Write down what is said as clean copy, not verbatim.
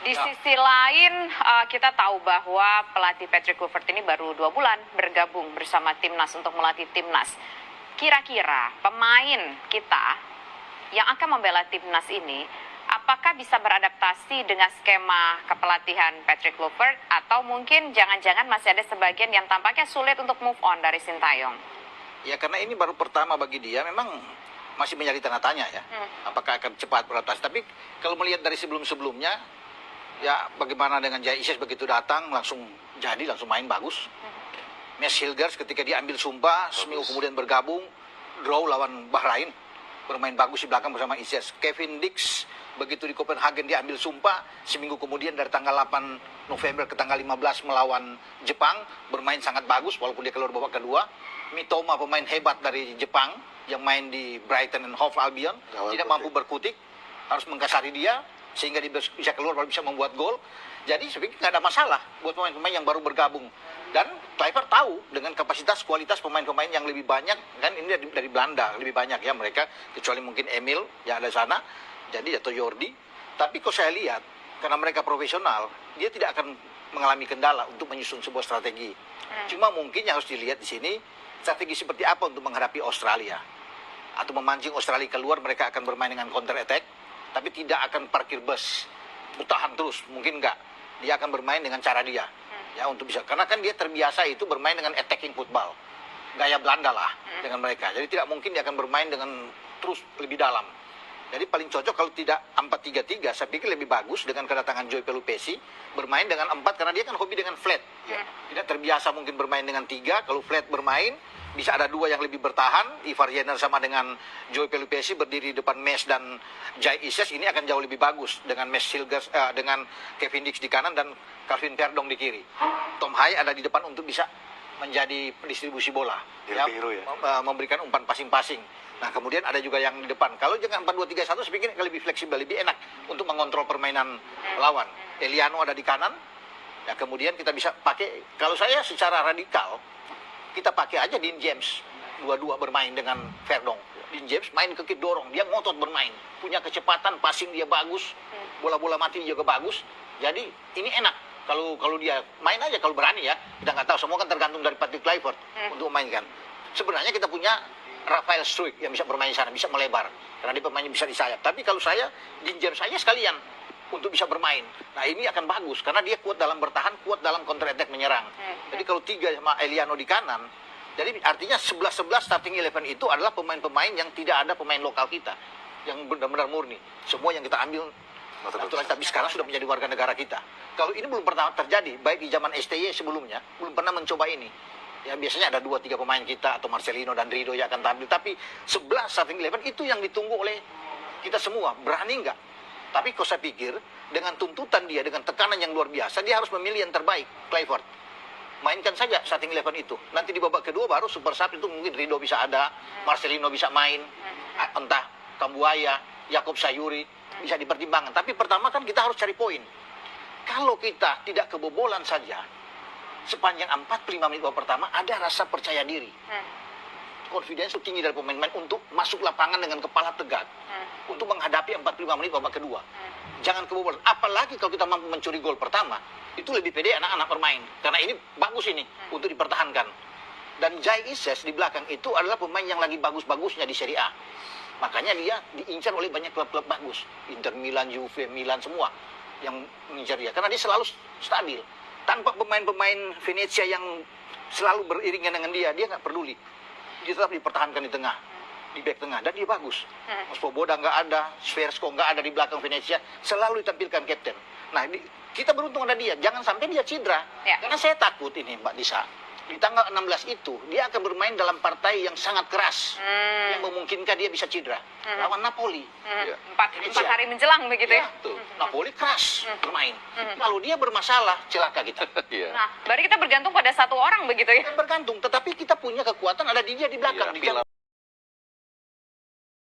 Di sisi lain, kita tahu bahwa pelatih Patrick Kluivert ini baru 2 bulan bergabung bersama timnas untuk melatih timnas. Kira-kira pemain kita yang akan membela timnas ini, apakah bisa beradaptasi dengan skema kepelatihan Patrick Kluivert atau mungkin jangan-jangan masih ada sebagian yang tampaknya sulit untuk move on dari Sintayong? Ya karena ini baru pertama bagi dia, memang masih menjadi tanda tanya ya. Apakah akan cepat beradaptasi. Tapi kalau melihat dari sebelum-sebelumnya, ya bagaimana dengan Jai Isis begitu datang langsung main bagus. Mes Hilgers ketika diambil sumpah, seminggu kemudian bergabung, draw lawan Bahrain, bermain bagus di belakang bersama Isis. Kevin Dix begitu di Copenhagen diambil sumpah, seminggu kemudian dari tanggal 8 November ke tanggal 15 melawan Jepang, bermain sangat bagus walaupun dia keluar babak kedua. Mitoma pemain hebat dari Jepang yang main di Brighton and Hove Albion, tidak mampu berkutik, harus mengkasari dia sehingga dia bisa keluar baru bisa membuat gol. Jadi saya pikir nggak ada masalah buat pemain-pemain yang baru bergabung. Dan Kluivert tahu dengan kapasitas kualitas pemain-pemain yang lebih banyak, kan ini dari Belanda lebih banyak ya mereka, kecuali mungkin Emil yang ada sana, jadi atau Jordi. Tapi kalau saya lihat karena mereka profesional, dia tidak akan mengalami kendala untuk menyusun sebuah strategi. Cuma mungkin yang harus dilihat di sini strategi seperti apa untuk menghadapi Australia atau memancing Australia keluar. Mereka akan bermain dengan counter attack, tapi tidak akan parkir bus bertahan terus, mungkin enggak. Dia akan bermain dengan cara dia ya untuk bisa, karena kan dia terbiasa itu bermain dengan attacking football gaya Belanda lah dengan mereka, jadi tidak mungkin dia akan bermain dengan terus lebih dalam. Jadi paling cocok kalau tidak 4-3-3, saya pikir lebih bagus dengan kedatangan Joy Pelupesi bermain dengan 4 karena dia kan hobi dengan flat ya. Tidak terbiasa mungkin bermain dengan 3, kalau flat bermain bisa ada 2 yang lebih bertahan. Ivar Jenner sama dengan Joy Pelupesi berdiri di depan Mes dan Jai Isis, ini akan jauh lebih bagus dengan Mes Hilgers, dengan Kevin Dix di kanan dan Calvin Verdong di kiri. Tom Hai ada di depan untuk bisa menjadi pendistribusi bola ya, memberikan umpan passing-passing. Nah kemudian ada juga yang di depan. Kalau jangan 4-2-3-1 saya pikir lebih fleksibel, lebih enak untuk mengontrol permainan lawan. Eliano ada di kanan. Ya kemudian kita bisa pakai, kalau saya secara radikal kita pakai aja Dean James dua-dua bermain dengan Verdong. Dean James main ke kiri dorong, dia ngotot bermain, punya kecepatan, passing dia bagus, bola-bola mati juga bagus. Jadi ini enak. Kalau dia main aja, kalau berani ya, kita nggak tahu, semua kan tergantung dari Patrick Kluivert untuk memainkan. Sebenarnya kita punya Rafael Struijk yang bisa bermain di sana, bisa melebar, karena dia pemainnya bisa di sayap. Tapi kalau saya, Dean James saja sekalian untuk bisa bermain. Nah ini akan bagus, karena dia kuat dalam bertahan, kuat dalam counter attack menyerang. Jadi kalau 3 sama Eliano di kanan, jadi artinya 11-11 starting 11 itu adalah pemain-pemain yang tidak ada pemain lokal kita, yang benar-benar murni. Semua yang kita ambil tapi sekarang sudah menjadi warga negara kita. Kalau ini belum pernah terjadi, baik di zaman STY sebelumnya, belum pernah mencoba ini. Ya biasanya ada 2-3 pemain kita atau Marcelino dan Rido yang akan tampil. Tapi 11 starting 11 itu yang ditunggu oleh kita semua. Berani nggak? Tapi kok saya pikir dengan tuntutan dia, dengan tekanan yang luar biasa, dia harus memilih yang terbaik, Kluivert. Mainkan saja starting 11 itu. Nanti di babak kedua baru super sub itu mungkin Rido bisa ada, Marcelino bisa main, entah Kambuaya, Yakob Sayuri, bisa dipertimbangkan. Tapi pertama kan kita harus cari poin. Kalau kita tidak kebobolan saja, sepanjang 45 menit babak pertama ada rasa percaya diri. Confidence tinggi dari pemain-pemain untuk masuk lapangan dengan kepala tegak. Untuk menghadapi 45 menit babak kedua. Jangan kebobolan. Apalagi kalau kita mampu mencuri gol pertama, itu lebih pede anak-anak bermain. Karena ini bagus ini untuk dipertahankan. Dan Jai Isis di belakang itu adalah pemain yang lagi bagus-bagusnya di Serie A. Makanya dia diincar oleh banyak klub-klub bagus. Inter Milan, Juve, Milan semua yang mengincar dia. Karena dia selalu stabil. Tanpa pemain-pemain Venezia yang selalu beriringan dengan dia nggak peduli. Dia tetap dipertahankan di tengah, di back tengah. Dan dia bagus. Svoboda nggak ada, Sversko nggak ada di belakang Venezia. Selalu ditampilkan kapten. Nah, kita beruntung ada dia. Jangan sampai dia cedera. Ya. Karena saya takut ini Mbak Disa. Di tanggal 16 itu, dia akan bermain dalam partai yang sangat keras. Yang memungkinkan dia bisa cedera. Lawan Napoli. 4 hari menjelang begitu ya? Tuh. Napoli keras bermain. Kalau dia bermasalah, celaka kita. Nah, berarti kita bergantung pada satu orang begitu ya? Kita bergantung, tetapi kita punya kekuatan ada di dia di belakang. Di